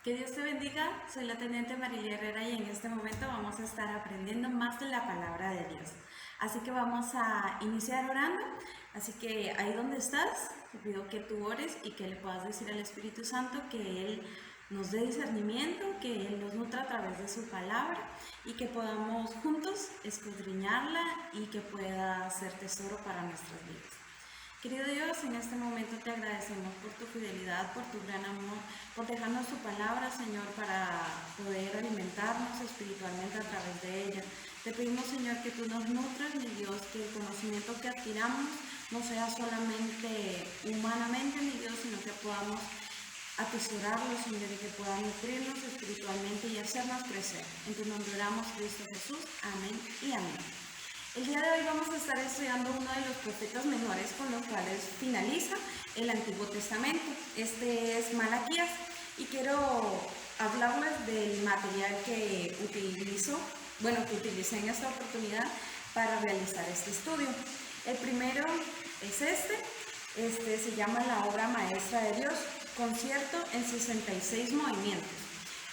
Que Dios te bendiga, soy la Teniente Marilia Herrera y en este momento vamos a estar aprendiendo más de la palabra de Dios. Así que vamos a iniciar orando, así que ahí donde estás, te pido que tú ores y que le puedas decir al Espíritu Santo que Él nos dé discernimiento, que Él nos nutra a través de su palabra y que podamos juntos escudriñarla y que pueda ser tesoro para nuestras vidas. Querido Dios, en este momento te agradecemos por tu fidelidad, por tu gran amor, por dejarnos tu palabra, Señor, para poder alimentarnos espiritualmente a través de ella. Te pedimos, Señor, que tú nos nutras, mi Dios, que el conocimiento que adquiramos no sea solamente humanamente, mi Dios, sino que podamos atesorarlo, Señor, y que pueda nutrirnos espiritualmente y hacernos crecer. En tu nombre oramos, Cristo Jesús. Amén y amén. El día de hoy vamos a estar estudiando uno de los profetas menores con los cuales finaliza el Antiguo Testamento. Este es Malaquías y quiero hablarles del material que que utilicé en esta oportunidad para realizar este estudio. El primero es este se llama La obra maestra de Dios, concierto en 66 movimientos.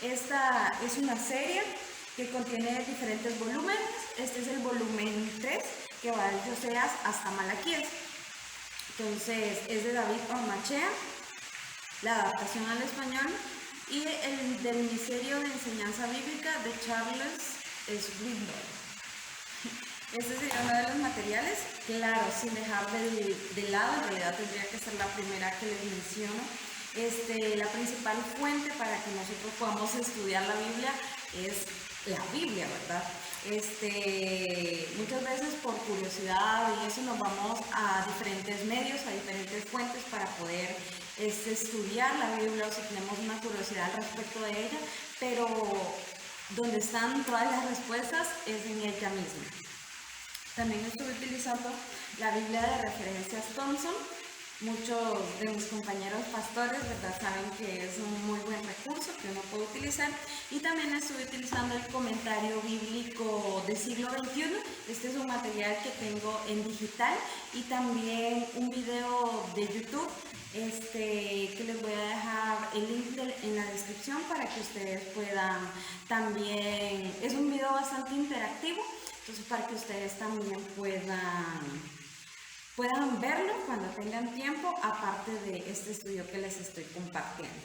Esta es una serie que contiene diferentes volúmenes. Este es el volumen 3, que va desde Oseas hasta Malaquías. Entonces, es de David Ormachea, la adaptación al español, y el del Ministerio de Enseñanza Bíblica de Charles Swindoll. Este sería uno de los materiales, claro, sin dejar de lado, en realidad tendría que ser la primera que les menciono. La principal fuente para que nosotros podamos estudiar la Biblia es la Biblia, ¿verdad? Muchas veces por curiosidad y eso nos vamos a diferentes medios, a diferentes fuentes para poder estudiar la Biblia o si tenemos una curiosidad al respecto de ella, pero donde están todas las respuestas es en ella misma. También estuve utilizando la Biblia de referencias Thompson. Muchos de mis compañeros pastores, ¿verdad?, saben que es un muy buen recurso que uno puede utilizar. Y también estuve utilizando el comentario bíblico del siglo XXI. Este es un material que tengo en digital y también un video de YouTube que les voy a dejar el link en la descripción para que ustedes puedan también. Es un video bastante interactivo, entonces para que ustedes también puedan verlo cuando tengan tiempo, aparte de este estudio que les estoy compartiendo.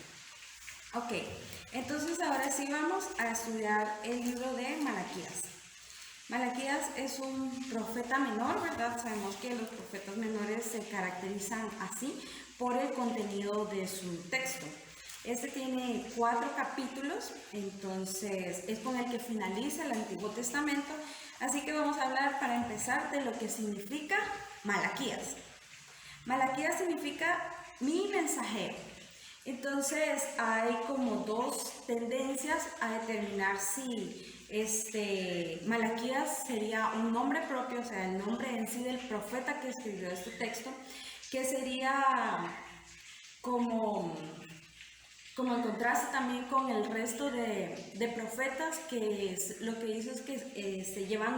Ok, entonces ahora sí vamos a estudiar el libro de Malaquías. Malaquías es un profeta menor, ¿verdad? Sabemos que los profetas menores se caracterizan así por el contenido de su texto. Este tiene 4 capítulos, entonces es con el que finaliza el Antiguo Testamento. Así que vamos a hablar para empezar de lo que significa Malaquías. Malaquías significa mi mensajero. Entonces hay como 2 tendencias a determinar si Malaquías sería un nombre propio, o sea, el nombre en sí del profeta que escribió este texto, que sería como el contraste también con el resto de profetas, que lo que hizo es que se llevan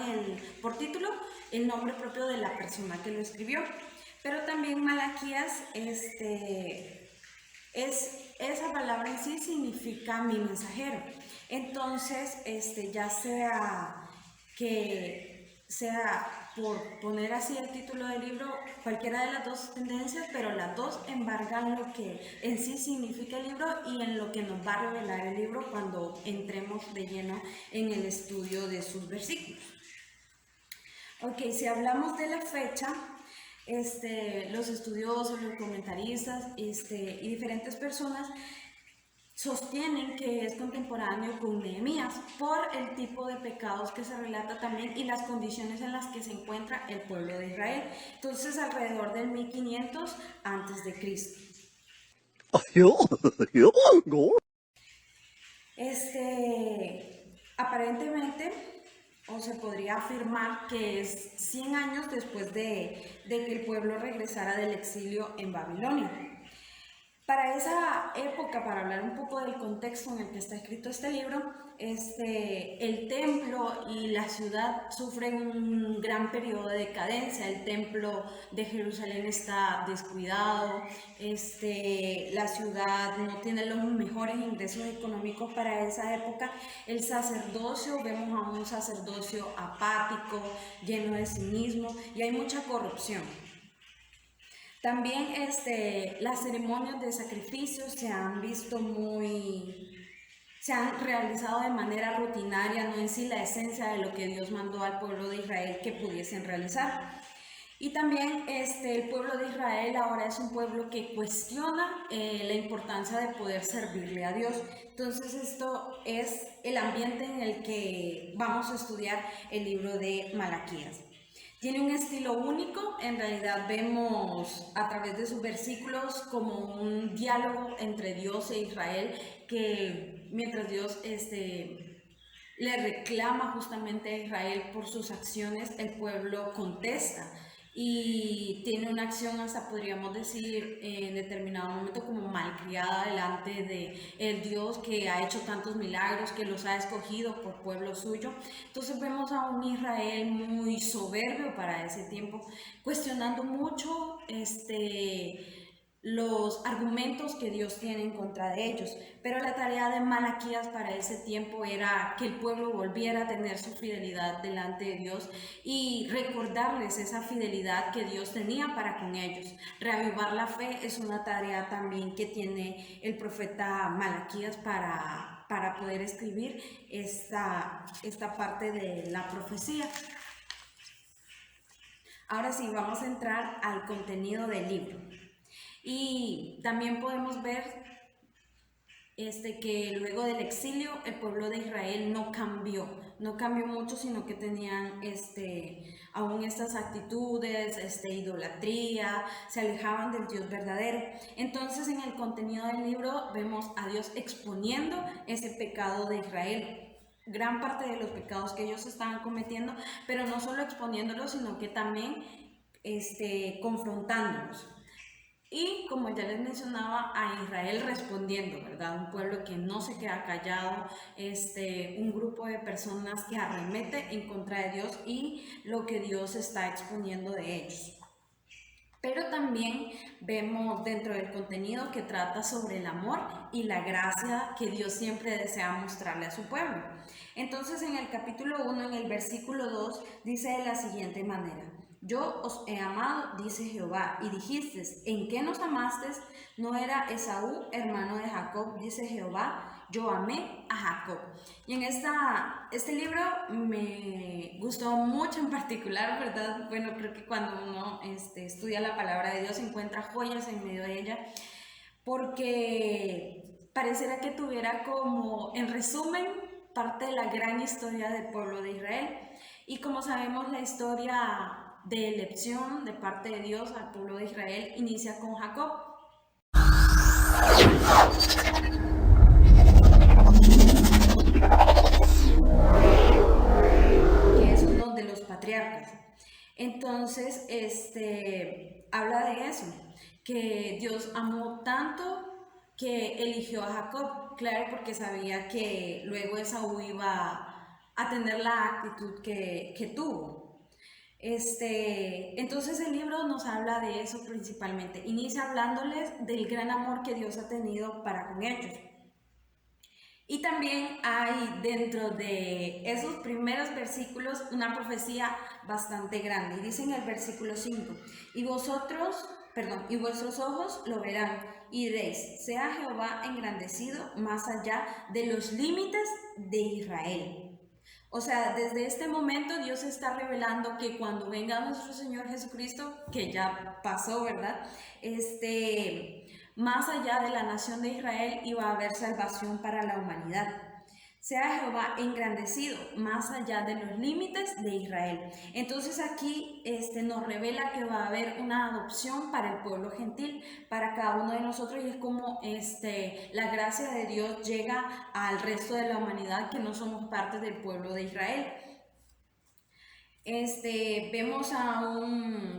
por título el nombre propio de la persona que lo escribió. Pero también Malaquías, esa palabra en sí significa mi mensajero. Entonces, ya sea que sea por poner así el título del libro, cualquiera de las 2 tendencias, pero las 2 embargan lo que en sí significa el libro y en lo que nos va a revelar el libro cuando entremos de lleno en el estudio de sus versículos. Ok, si hablamos de la fecha, los estudiosos, los comentaristas y diferentes personas sostienen que es contemporáneo con Nehemías por el tipo de pecados que se relata también y las condiciones en las que se encuentra el pueblo de Israel. Entonces, alrededor del 1500 antes de Cristo. Aparentemente, o se podría afirmar que es 100 años después de que el pueblo regresara del exilio en Babilonia. Para esa época, para hablar un poco del contexto en el que está escrito este libro, el templo y la ciudad sufren un gran periodo de decadencia. El templo de Jerusalén está descuidado, la ciudad no tiene los mejores ingresos económicos para esa época. El sacerdocio, vemos a un sacerdocio apático, lleno de cinismo, y hay mucha corrupción. También las ceremonias de sacrificios se han realizado de manera rutinaria, no en sí la esencia de lo que Dios mandó al pueblo de Israel que pudiesen realizar. Y también el pueblo de Israel ahora es un pueblo que cuestiona la importancia de poder servirle a Dios. Entonces esto es el ambiente en el que vamos a estudiar el libro de Malaquías. Tiene un estilo único, en realidad vemos a través de sus versículos como un diálogo entre Dios e Israel, que mientras Dios le reclama justamente a Israel por sus acciones, el pueblo contesta y tiene una acción, hasta podríamos decir en determinado momento, como malcriada delante de el Dios que ha hecho tantos milagros, que los ha escogido por pueblo suyo. Entonces vemos a un Israel muy soberbio para ese tiempo, cuestionando mucho los argumentos que Dios tiene en contra de ellos. Pero la tarea de Malaquías para ese tiempo era que el pueblo volviera a tener su fidelidad delante de Dios y recordarles esa fidelidad que Dios tenía para con ellos. Reavivar la fe es una tarea también que tiene el profeta Malaquías para poder escribir esta parte de la profecía. Ahora sí, vamos a entrar al contenido del libro. Y también podemos ver que luego del exilio el pueblo de Israel no cambió mucho, sino que tenían aún estas actitudes, idolatría, se alejaban del Dios verdadero. Entonces en el contenido del libro vemos a Dios exponiendo ese pecado de Israel, gran parte de los pecados que ellos estaban cometiendo, pero no solo exponiéndolos, sino que también confrontándolos. Y como ya les mencionaba, a Israel respondiendo, ¿verdad? Un pueblo que no se queda callado, un grupo de personas que arremete en contra de Dios y lo que Dios está exponiendo de ellos. Pero también vemos dentro del contenido que trata sobre el amor y la gracia que Dios siempre desea mostrarle a su pueblo. Entonces en el capítulo 1, en el versículo 2, dice de la siguiente manera: yo os he amado, dice Jehová, y dijisteis, ¿en qué nos amasteis? ¿No era Esaú, hermano de Jacob? Dice Jehová, yo amé a Jacob. Y en este libro me gustó mucho en particular, ¿verdad? Bueno, creo que cuando uno estudia la palabra de Dios encuentra joyas en medio de ella, porque pareciera que tuviera como, en resumen, parte de la gran historia del pueblo de Israel. Y como sabemos, la historia de elección de parte de Dios al pueblo de Israel inicia con Jacob. Que es uno de los patriarcas. Entonces, habla de eso, que Dios amó tanto que eligió a Jacob, claro, porque sabía que luego Esaú iba a tener la actitud que tuvo. Entonces el libro nos habla de eso principalmente. Inicia hablándoles del gran amor que Dios ha tenido para con ellos. Y también hay dentro de esos primeros versículos una profecía bastante grande. Dice en el versículo 5, y vuestros ojos lo verán y diréis, sea Jehová engrandecido más allá de los límites de Israel. O sea, desde este momento Dios está revelando que cuando venga nuestro Señor Jesucristo, que ya pasó, ¿verdad? Más allá de la nación de Israel iba a haber salvación para la humanidad. Sea Jehová engrandecido más allá de los límites de Israel. Entonces aquí nos revela que va a haber una adopción para el pueblo gentil, para cada uno de nosotros, y es como la gracia de Dios llega al resto de la humanidad que no somos parte del pueblo de Israel. Vemos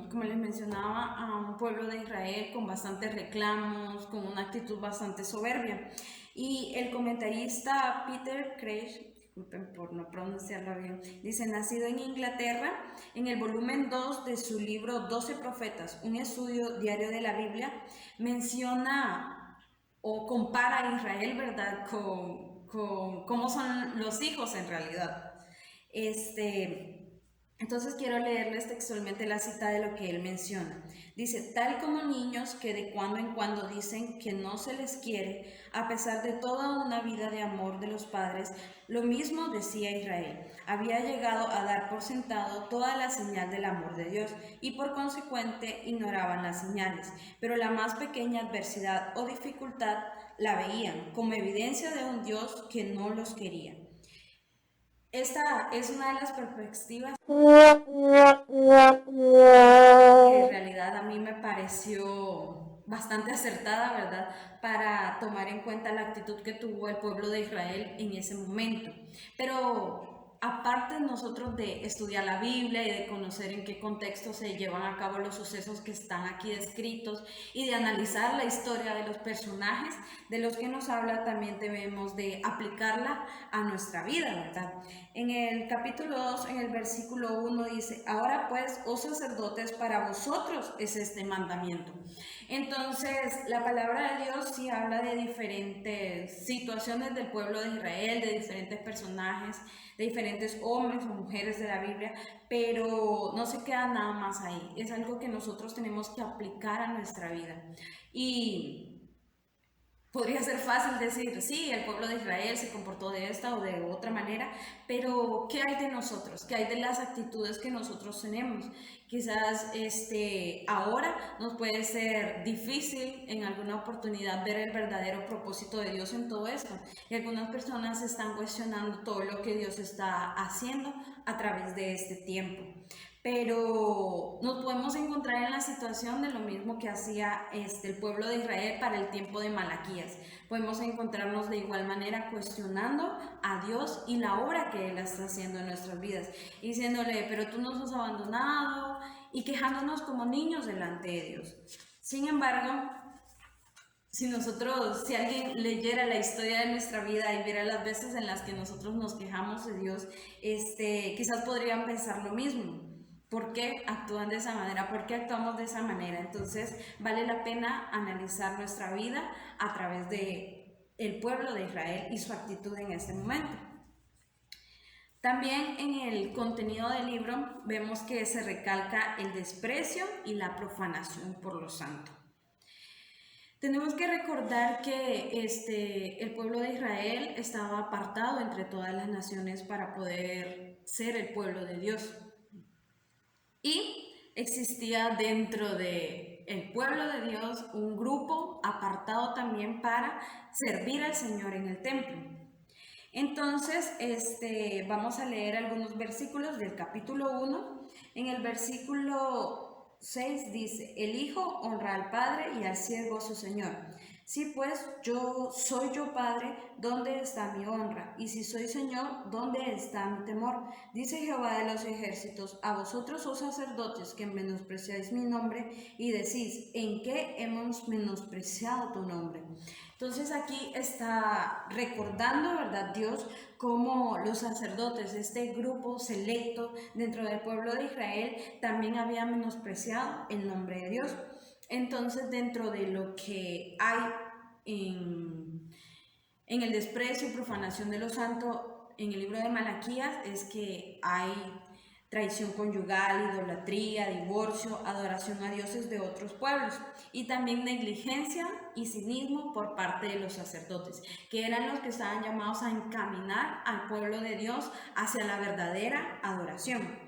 como les mencionaba, a un pueblo de Israel con bastantes reclamos, con una actitud bastante soberbia. Y el comentarista Peter Craig, disculpen por no pronunciarlo bien, dice, nacido en Inglaterra, en el volumen 2 de su libro 12 profetas, un estudio diario de la Biblia, menciona o compara a Israel, ¿verdad?, con cómo son los hijos en realidad. Entonces quiero leerles textualmente la cita de lo que él menciona. Dice, tal como niños que de cuando en cuando dicen que no se les quiere, a pesar de toda una vida de amor de los padres, lo mismo decía Israel. Había llegado a dar por sentado toda la señal del amor de Dios y por consecuente ignoraban las señales, pero la más pequeña adversidad o dificultad la veían como evidencia de un Dios que no los quería. Esta es una de las perspectivas que en realidad a mí me pareció bastante acertada, ¿verdad?, para tomar en cuenta la actitud que tuvo el pueblo de Israel en ese momento. Pero aparte nosotros de estudiar la Biblia y de conocer en qué contexto se llevan a cabo los sucesos que están aquí descritos y de analizar la historia de los personajes de los que nos habla, también debemos de aplicarla a nuestra vida, ¿verdad? En el capítulo 2, en el versículo 1 dice, ahora pues, oh sacerdotes, para vosotros es este mandamiento. Entonces, la palabra de Dios sí habla de diferentes situaciones del pueblo de Israel, de diferentes personajes, de diferentes hombres o mujeres de la Biblia, pero no se queda nada más ahí. Es algo que nosotros tenemos que aplicar a nuestra vida. Y podría ser fácil decir, sí, el pueblo de Israel se comportó de esta o de otra manera, pero ¿qué hay de nosotros? ¿Qué hay de las actitudes que nosotros tenemos? Quizás ahora nos puede ser difícil en alguna oportunidad ver el verdadero propósito de Dios en todo esto. Y algunas personas están cuestionando todo lo que Dios está haciendo a través de este tiempo. Pero nos podemos encontrar en la situación de lo mismo que hacía el pueblo de Israel para el tiempo de Malaquías. Podemos encontrarnos de igual manera cuestionando a Dios y la obra que Él está haciendo en nuestras vidas, diciéndole, pero tú nos has abandonado, y quejándonos como niños delante de Dios. Sin embargo, si alguien leyera la historia de nuestra vida y viera las veces en las que nosotros nos quejamos de Dios, quizás podrían pensar lo mismo. ¿Por qué actúan de esa manera? ¿Por qué actuamos de esa manera? Entonces, vale la pena analizar nuestra vida a través de el pueblo de Israel y su actitud en este momento. También en el contenido del libro vemos que se recalca el desprecio y la profanación por lo santo. Tenemos que recordar que el pueblo de Israel estaba apartado entre todas las naciones para poder ser el pueblo de Dios. Y existía dentro del pueblo de Dios un grupo apartado también para servir al Señor en el templo. Entonces, vamos a leer algunos versículos del capítulo 1. En el versículo 6 dice, el hijo honra al padre y al siervo a su señor. Si pues soy yo padre, ¿dónde está mi honra? Y si soy señor, ¿dónde está mi temor? Dice Jehová de los ejércitos, a vosotros, oh sacerdotes, que menospreciáis mi nombre y decís, ¿en qué hemos menospreciado tu nombre? Entonces aquí está recordando, ¿verdad?, Dios, cómo los sacerdotes, este grupo selecto dentro del pueblo de Israel, también había menospreciado el nombre de Dios. Entonces, dentro de lo que hay en el desprecio y profanación de lo santo en el libro de Malaquías, es que hay traición conyugal, idolatría, divorcio, adoración a dioses de otros pueblos y también negligencia y cinismo por parte de los sacerdotes, que eran los que estaban llamados a encaminar al pueblo de Dios hacia la verdadera adoración.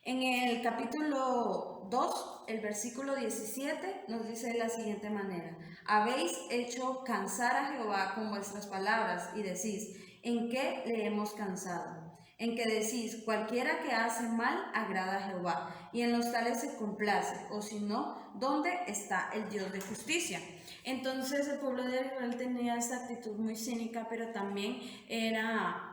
En el capítulo 2, el versículo 17, nos dice de la siguiente manera, habéis hecho cansar a Jehová con vuestras palabras y decís, ¿en qué le hemos cansado? En que decís, cualquiera que hace mal agrada a Jehová, y en los tales se complace, o si no, ¿dónde está el Dios de justicia? Entonces el pueblo de Israel tenía esta actitud muy cínica, pero también era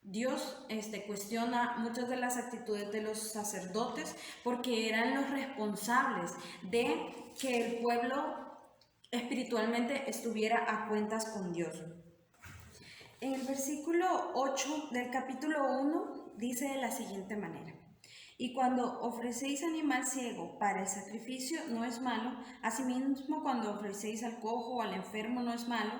Dios cuestiona muchas de las actitudes de los sacerdotes porque eran los responsables de que el pueblo espiritualmente estuviera a cuentas con Dios. En el versículo 8 del capítulo 1 dice de la siguiente manera: y cuando ofrecéis animal ciego para el sacrificio no es malo, asimismo cuando ofrecéis al cojo o al enfermo no es malo,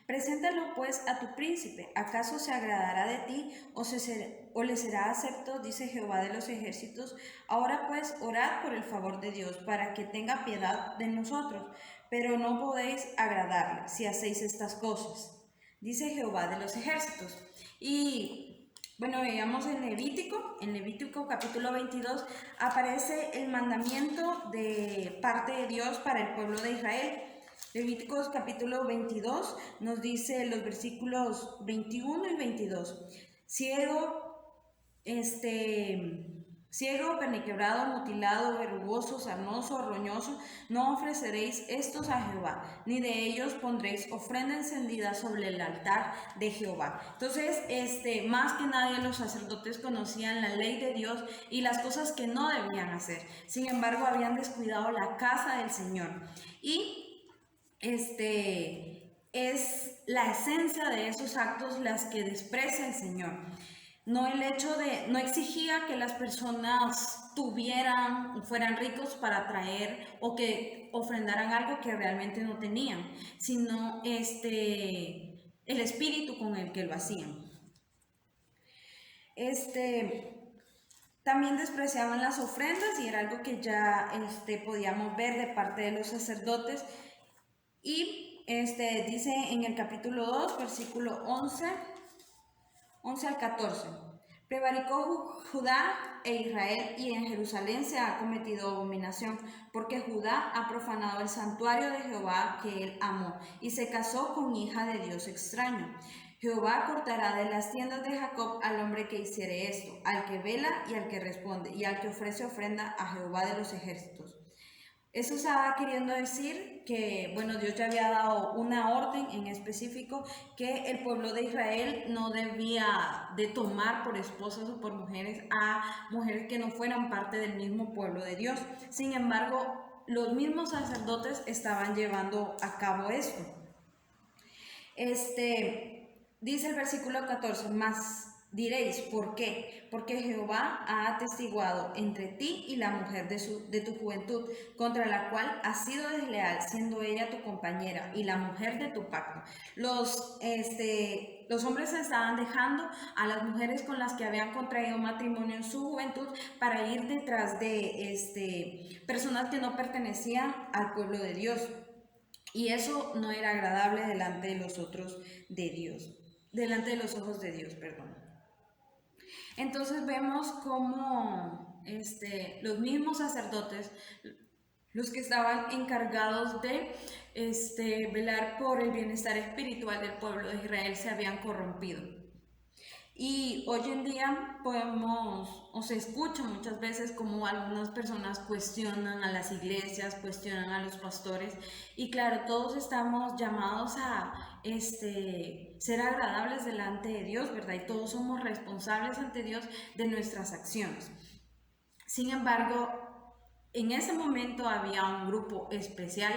preséntalo pues a tu príncipe, ¿acaso se agradará de ti o le será acepto? Dice Jehová de los ejércitos. Ahora pues orad por el favor de Dios, para que tenga piedad de nosotros, pero no podéis agradarle si hacéis estas cosas, dice Jehová de los ejércitos. Y bueno, veamos en Levítico capítulo 22, aparece el mandamiento de parte de Dios para el pueblo de Israel. Levíticos capítulo 22 nos dice los versículos 21 y 22. Ciego, perniquebrado, mutilado, verrugoso, sarnoso, roñoso, no ofreceréis estos a Jehová, ni de ellos pondréis ofrenda encendida sobre el altar de Jehová. Entonces, más que nadie los sacerdotes conocían la ley de Dios y las cosas que no debían hacer. Sin embargo, habían descuidado la casa del Señor. Y es la esencia de esos actos las que desprecia el Señor. No exigía que las personas fueran ricos para traer o que ofrendaran algo que realmente no tenían, sino el espíritu con el que lo hacían. También despreciaban las ofrendas y era algo que ya podíamos ver de parte de los sacerdotes. Y dice en el capítulo 2, versículo 11 al 14. Prevaricó Judá e Israel, y en Jerusalén se ha cometido abominación, porque Judá ha profanado el santuario de Jehová que él amó, y se casó con hija de Dios extraño. Jehová cortará de las tiendas de Jacob al hombre que hiciere esto, al que vela y al que responde, y al que ofrece ofrenda a Jehová de los ejércitos. Eso estaba queriendo decir que, bueno, Dios ya había dado una orden en específico que el pueblo de Israel no debía de tomar por esposas o por mujeres a mujeres que no fueran parte del mismo pueblo de Dios. Sin embargo, los mismos sacerdotes estaban llevando a cabo esto. Dice el versículo 14, más diréis, ¿por qué? Porque Jehová ha atestiguado entre ti y la mujer de tu juventud, contra la cual has sido desleal, siendo ella tu compañera y la mujer de tu pacto. Los hombres estaban dejando a las mujeres con las que habían contraído matrimonio en su juventud para ir detrás de personas que no pertenecían al pueblo de Dios. Y eso no era agradable delante de los ojos de Dios, perdón. Entonces vemos cómo los mismos sacerdotes, los que estaban encargados de velar por el bienestar espiritual del pueblo de Israel, se habían corrompido. Y hoy en día se escucha muchas veces como algunas personas cuestionan a las iglesias, cuestionan a los pastores, y claro, todos estamos llamados a ser agradables delante de Dios, ¿verdad? Y todos somos responsables ante Dios de nuestras acciones. Sin embargo, en ese momento había un grupo especial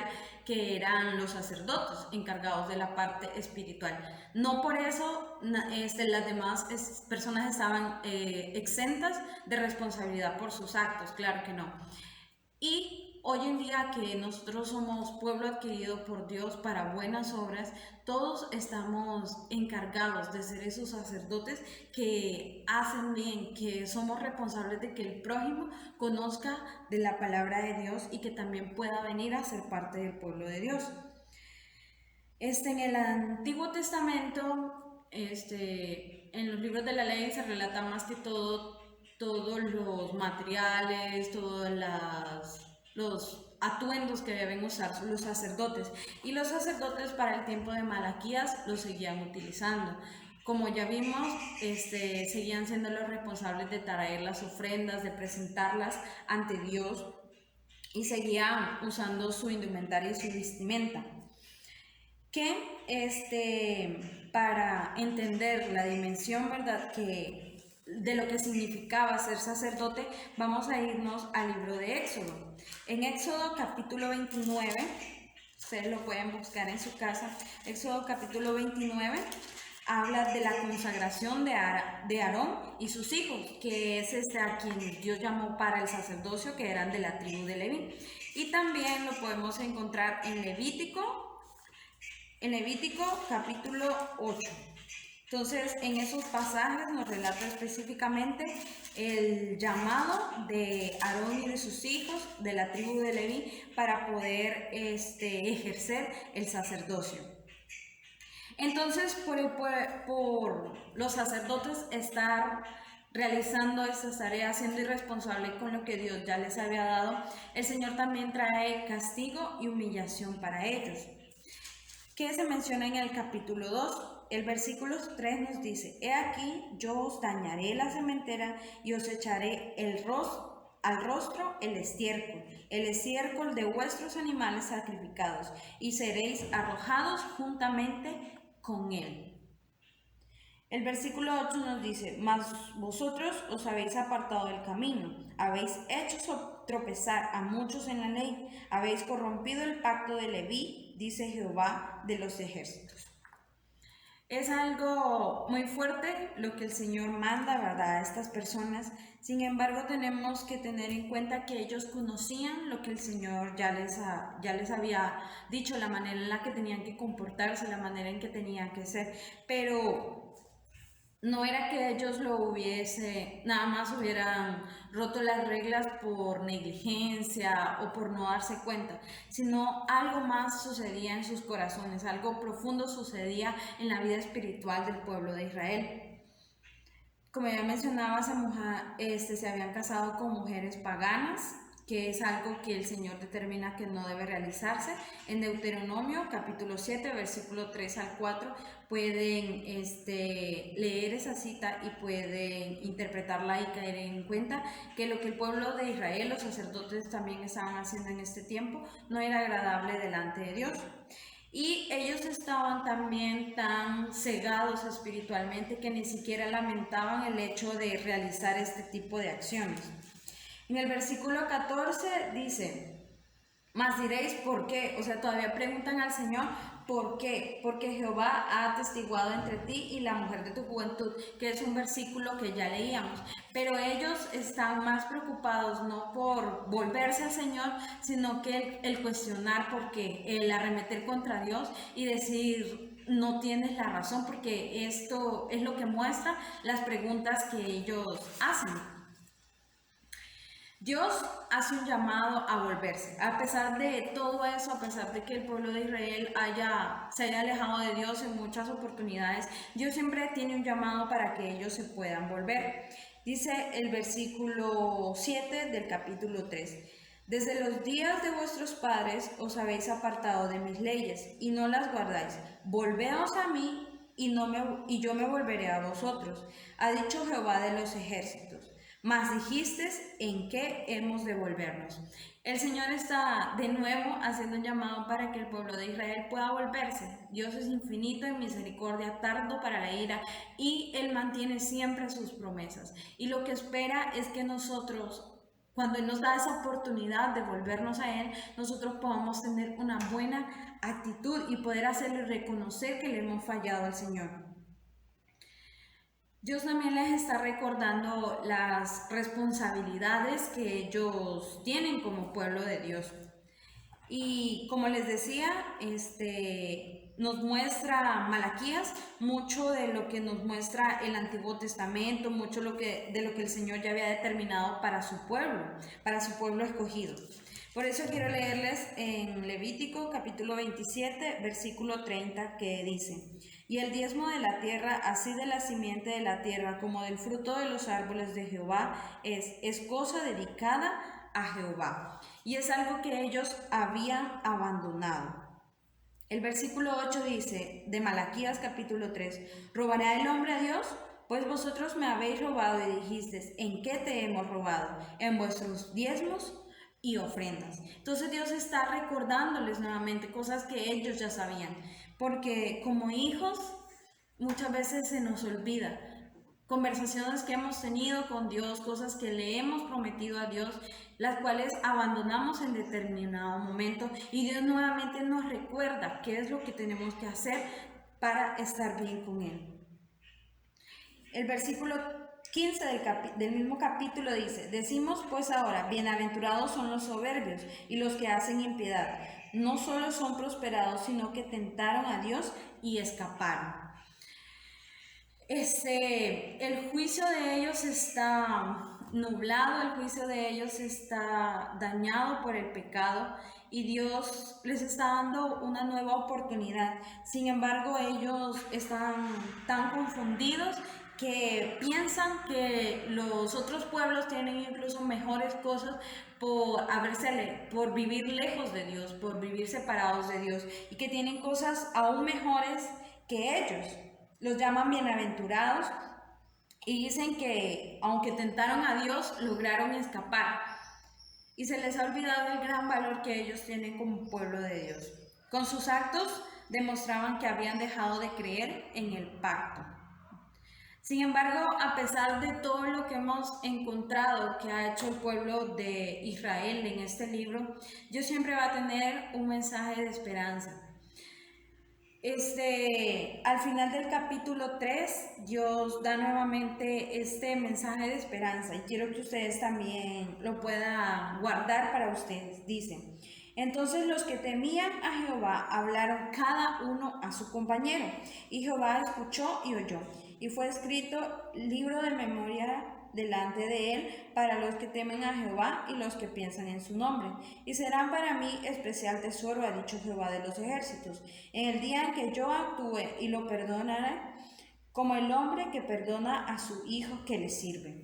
que eran los sacerdotes encargados de la parte espiritual. No por eso las demás personas estaban exentas de responsabilidad por sus actos, claro que no. Y hoy en día que nosotros somos pueblo adquirido por Dios para buenas obras, todos estamos encargados de ser esos sacerdotes que hacen bien, que somos responsables de que el prójimo conozca de la palabra de Dios y que también pueda venir a ser parte del pueblo de Dios. En el Antiguo Testamento, en los libros de la ley se relata más que todo todos los materiales, todos los atuendos que deben usar los sacerdotes. Y los sacerdotes para el tiempo de Malaquías los seguían utilizando. Como ya vimos, seguían siendo los responsables de traer las ofrendas, de presentarlas ante Dios, y seguían usando su indumentaria y su vestimenta. que para entender la dimensión, ¿verdad?, de lo que significaba ser sacerdote, vamos a irnos al libro de Éxodo. En Éxodo capítulo 29, ustedes lo pueden buscar en su casa, Éxodo capítulo 29, habla de la consagración de Aarón y sus hijos, que es a quien Dios llamó para el sacerdocio, que eran de la tribu de Leví. Y también lo podemos encontrar en Levítico capítulo 8. Entonces, en esos pasajes nos relata específicamente el llamado de Aarón y de sus hijos de la tribu de Leví para poder ejercer el sacerdocio. Entonces, por los sacerdotes estar realizando estas tareas, siendo irresponsables con lo que Dios ya les había dado, el Señor también trae castigo y humillación para ellos, que se menciona en el capítulo 2. El versículo 3 nos dice: He aquí, yo os dañaré la sementera y os echaré al rostro el estiércol de vuestros animales sacrificados, y seréis arrojados juntamente con él. El versículo 8 nos dice: Mas vosotros os habéis apartado del camino, habéis hecho tropezar a muchos en la ley, habéis corrompido el pacto de Leví, dice Jehová de los ejércitos. Es algo muy fuerte lo que el Señor manda, ¿verdad?, a estas personas. Sin embargo, tenemos que tener en cuenta que ellos conocían lo que el Señor ya les había dicho, la manera en la que tenían que comportarse, la manera en que tenían que ser, pero no era que ellos nada más hubieran roto las reglas por negligencia o por no darse cuenta, sino algo más sucedía en sus corazones, algo profundo sucedía en la vida espiritual del pueblo de Israel. Como ya mencionaba, se habían casado con mujeres paganas, que es algo que el Señor determina que no debe realizarse. En Deuteronomio capítulo 7, versículo 3 al 4, pueden leer esa cita y pueden interpretarla y caer en cuenta que lo que el pueblo de Israel, los sacerdotes también estaban haciendo en este tiempo, no era agradable delante de Dios. Y ellos estaban también tan cegados espiritualmente que ni siquiera lamentaban el hecho de realizar este tipo de acciones. En el versículo 14 dice: Mas diréis, ¿por qué? O sea, todavía preguntan al Señor, ¿por qué? Porque Jehová ha atestiguado entre ti y la mujer de tu juventud, que es un versículo que ya leíamos. Pero ellos están más preocupados no por volverse al Señor, sino que el cuestionar por qué, el arremeter contra Dios y decir: no tienes la razón, porque esto es lo que muestra las preguntas que ellos hacen. Dios hace un llamado a volverse. A pesar de todo eso, a pesar de que el pueblo de Israel se haya alejado de Dios en muchas oportunidades, Dios siempre tiene un llamado para que ellos se puedan volver. Dice el versículo 7 del capítulo 3: Desde los días de vuestros padres os habéis apartado de mis leyes y no las guardáis. Volveos a mí y yo me volveré a vosotros, ha dicho Jehová de los ejércitos. Mas dijisteis: ¿en qué hemos de volvernos? El Señor está de nuevo haciendo un llamado para que el pueblo de Israel pueda volverse. Dios es infinito en misericordia, tardo para la ira, y Él mantiene siempre sus promesas. Y lo que espera es que nosotros, cuando Él nos da esa oportunidad de volvernos a Él, nosotros podamos tener una buena actitud y poder hacerlo y reconocer que le hemos fallado al Señor. Dios también les está recordando las responsabilidades que ellos tienen como pueblo de Dios. Y como les decía, nos muestra Malaquías mucho de lo que nos muestra el Antiguo Testamento, mucho de lo que el Señor ya había determinado para su pueblo escogido. Por eso quiero leerles en Levítico capítulo 27, versículo 30, que dice: Y el diezmo de la tierra, así de la simiente de la tierra como del fruto de los árboles de Jehová, es cosa dedicada a Jehová. Y es algo que ellos habían abandonado. El versículo 8 dice, de Malaquías capítulo 3, ¿robará el hombre a Dios? Pues vosotros me habéis robado y dijisteis: ¿en qué te hemos robado? ¿En vuestros diezmos? y ofrendas. Entonces Dios está recordándoles nuevamente cosas que ellos ya sabían, porque como hijos muchas veces se nos olvida conversaciones que hemos tenido con Dios, cosas que le hemos prometido a Dios, las cuales abandonamos en determinado momento y Dios nuevamente nos recuerda qué es lo que tenemos que hacer para estar bien con Él. El versículo 15 del mismo capítulo dice: decimos pues ahora, bienaventurados son los soberbios y los que hacen impiedad. No solo son prosperados, sino que tentaron a Dios y escaparon. El juicio de ellos está nublado, el juicio de ellos está dañado por el pecado y Dios les está dando una nueva oportunidad. Sin embargo, ellos están tan confundidos que piensan que los otros pueblos tienen incluso mejores cosas por vivir lejos de Dios, por vivir separados de Dios, y que tienen cosas aún mejores que ellos. Los llaman bienaventurados y dicen que aunque tentaron a Dios, lograron escapar. Y se les ha olvidado el gran valor que ellos tienen como pueblo de Dios. Con sus actos demostraban que habían dejado de creer en el pacto. Sin embargo, a pesar de todo lo que hemos encontrado que ha hecho el pueblo de Israel en este libro, Dios siempre va a tener un mensaje de esperanza. Al final del capítulo 3, Dios da nuevamente este mensaje de esperanza y quiero que ustedes también lo puedan guardar para ustedes. Dice: entonces los que temían a Jehová hablaron cada uno a su compañero, y Jehová escuchó y oyó, y fue escrito libro de memoria delante de él para los que temen a Jehová y los que piensan en su nombre. Y serán para mí especial tesoro, ha dicho Jehová de los ejércitos, en el día en que yo actúe y lo perdonaré, como el hombre que perdona a su hijo que le sirve.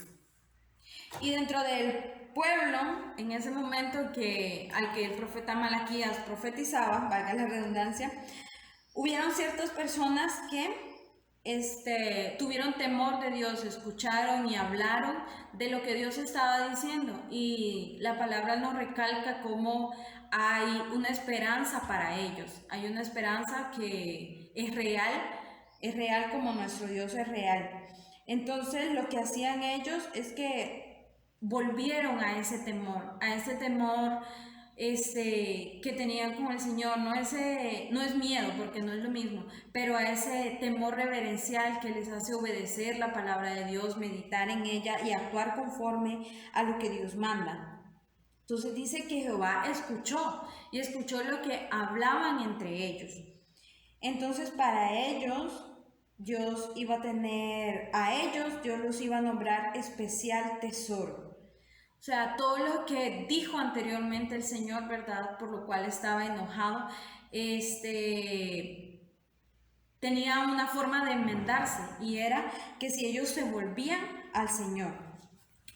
Y dentro del pueblo, en ese momento al que el profeta Malaquías profetizaba, valga la redundancia, hubieron ciertas personas que tuvieron temor de Dios, escucharon y hablaron de lo que Dios estaba diciendo, y la palabra nos recalca cómo hay una esperanza para ellos, hay una esperanza que es real como nuestro Dios es real. Entonces lo que hacían ellos es que volvieron a ese temor que tenían con el Señor, no es miedo, porque no es lo mismo, pero a ese temor reverencial que les hace obedecer la palabra de Dios, meditar en ella y actuar conforme a lo que Dios manda. Entonces dice que Jehová escuchó y escuchó lo que hablaban entre ellos. Entonces para ellos, Dios los iba a nombrar especial tesoro. O sea, todo lo que dijo anteriormente el Señor, ¿verdad? Por lo cual estaba enojado, tenía una forma de enmendarse, y era que si ellos se volvían al Señor.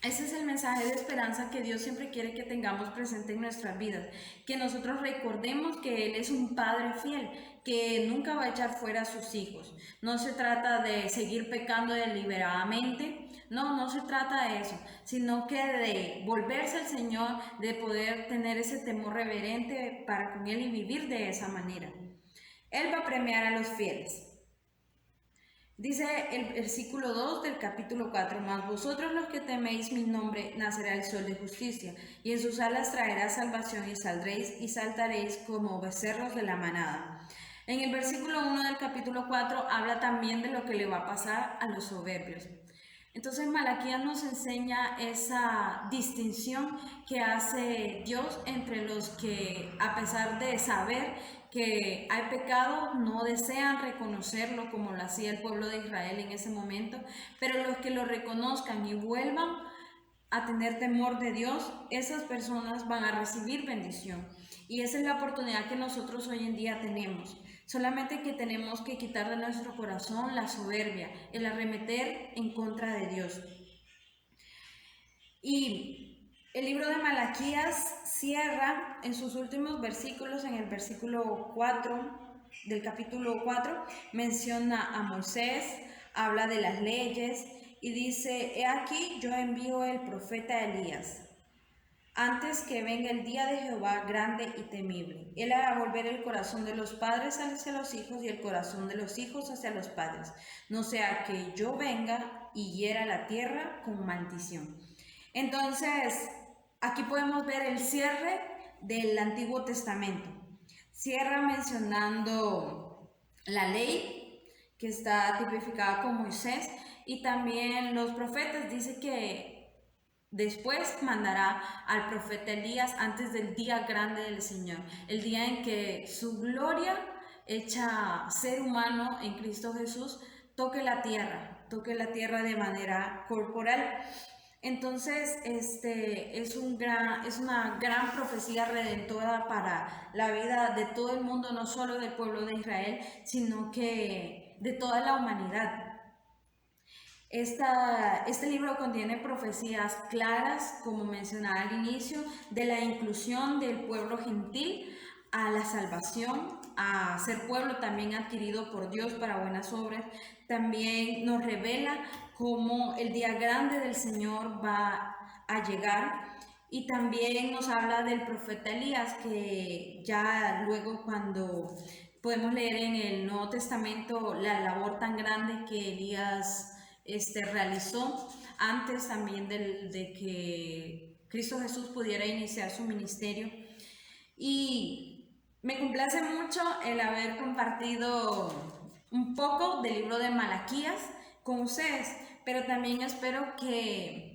Ese es el mensaje de esperanza que Dios siempre quiere que tengamos presente en nuestras vidas, que nosotros recordemos que Él es un Padre fiel, que nunca va a echar fuera a sus hijos. No se trata de seguir pecando deliberadamente, no se trata de eso, sino que de volverse al Señor, de poder tener ese temor reverente para con Él y vivir de esa manera. Él va a premiar a los fieles. Dice el versículo 2 del capítulo 4, mas vosotros los que teméis mi nombre, nacerá el sol de justicia, y en sus alas traerá salvación, y saldréis y saltaréis como becerros de la manada. En el versículo 1 del capítulo 4 habla también de lo que le va a pasar a los soberbios. Entonces Malaquías nos enseña esa distinción que hace Dios entre los que, a pesar de saber que hay pecado, no desean reconocerlo como lo hacía el pueblo de Israel en ese momento, pero los que lo reconozcan y vuelvan a tener temor de Dios, esas personas van a recibir bendición. Y esa es la oportunidad que nosotros hoy en día tenemos. Solamente que tenemos que quitar de nuestro corazón la soberbia, el arremeter en contra de Dios. Y el libro de Malaquías cierra en sus últimos versículos, en el versículo 4 del capítulo 4, menciona a Moisés, habla de las leyes y dice: he aquí yo envío el profeta Elías. antes que venga el día de Jehová grande y temible. Él hará volver el corazón de los padres hacia los hijos y el corazón de los hijos hacia los padres, no sea que yo venga y hiera la tierra con maldición. Entonces, aquí podemos ver el cierre del Antiguo Testamento. Cierra mencionando la ley que está tipificada con Moisés y también los profetas. Dice que después mandará al profeta Elías antes del día grande del Señor, el día en que su gloria, hecha ser humano en Cristo Jesús, toque la tierra de manera corporal. Entonces, es una gran profecía redentora para la vida de todo el mundo, no solo del pueblo de Israel, sino que de toda la humanidad. Este libro contiene profecías claras, como mencionaba al inicio, de la inclusión del pueblo gentil a la salvación, a ser pueblo también adquirido por Dios para buenas obras. También nos revela cómo el día grande del Señor va a llegar. Y también nos habla del profeta Elías, que ya luego cuando podemos leer en el Nuevo Testamento la labor tan grande que Elías realizó antes también de que Cristo Jesús pudiera iniciar su ministerio. Y me complace mucho el haber compartido un poco del libro de Malaquías con ustedes, pero también espero que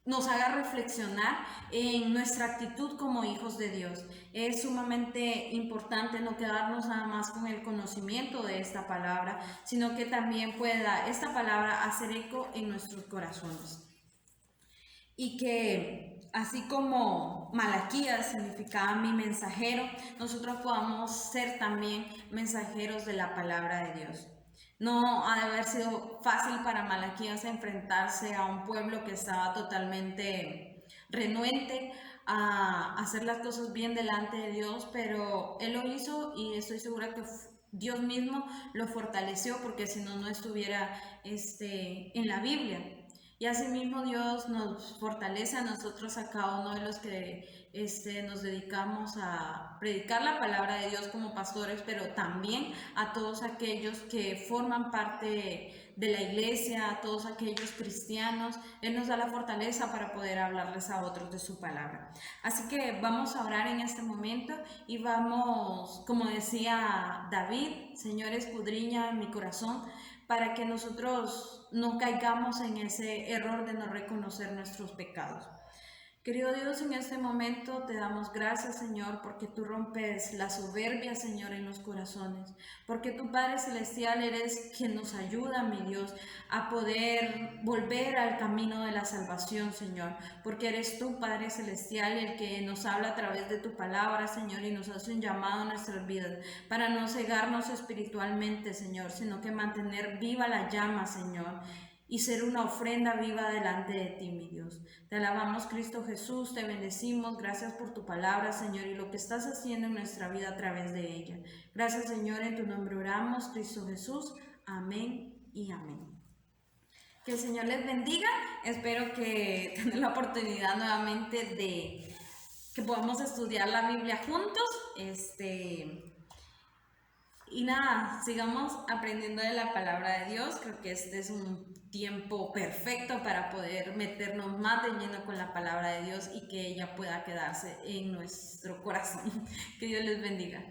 nos haga reflexionar en nuestra actitud como hijos de Dios. Es sumamente importante no quedarnos nada más con el conocimiento de esta palabra, sino que también pueda esta palabra hacer eco en nuestros corazones. Y que así como Malaquías significaba mi mensajero, nosotros podamos ser también mensajeros de la palabra de Dios. No ha de haber sido fácil para Malaquías enfrentarse a un pueblo que estaba totalmente renuente a hacer las cosas bien delante de Dios, pero él lo hizo y estoy segura que Dios mismo lo fortaleció, porque si no, no estuviera en la Biblia. Y asimismo Dios nos fortalece a nosotros, a cada uno de los que nos dedicamos a predicar la palabra de Dios como pastores, pero también a todos aquellos que forman parte de la iglesia, a todos aquellos cristianos. Él nos da la fortaleza para poder hablarles a otros de su palabra. Así que vamos a orar en este momento y vamos, como decía David, Señor, escudriña mi corazón, para que nosotros no caigamos en ese error de no reconocer nuestros pecados. Querido Dios, en este momento te damos gracias, Señor, porque tú rompes la soberbia, Señor, en los corazones, porque tú, Padre Celestial, eres quien nos ayuda, mi Dios, a poder volver al camino de la salvación, Señor, porque eres tú, Padre Celestial, el que nos habla a través de tu palabra, Señor, y nos hace un llamado a nuestras vidas para no cegarnos espiritualmente, Señor, sino que mantener viva la llama, Señor, y ser una ofrenda viva delante de ti, mi Dios. Te alabamos, Cristo Jesús, te bendecimos, gracias por tu palabra, Señor, y lo que estás haciendo en nuestra vida a través de ella. Gracias, Señor, en tu nombre oramos, Cristo Jesús, amén y amén. Que el Señor les bendiga, espero que tengan la oportunidad nuevamente de que podamos estudiar la Biblia juntos, y nada, sigamos aprendiendo de la palabra de Dios. Creo que este es un tiempo perfecto para poder meternos más de lleno con la palabra de Dios y que ella pueda quedarse en nuestro corazón. Que Dios les bendiga.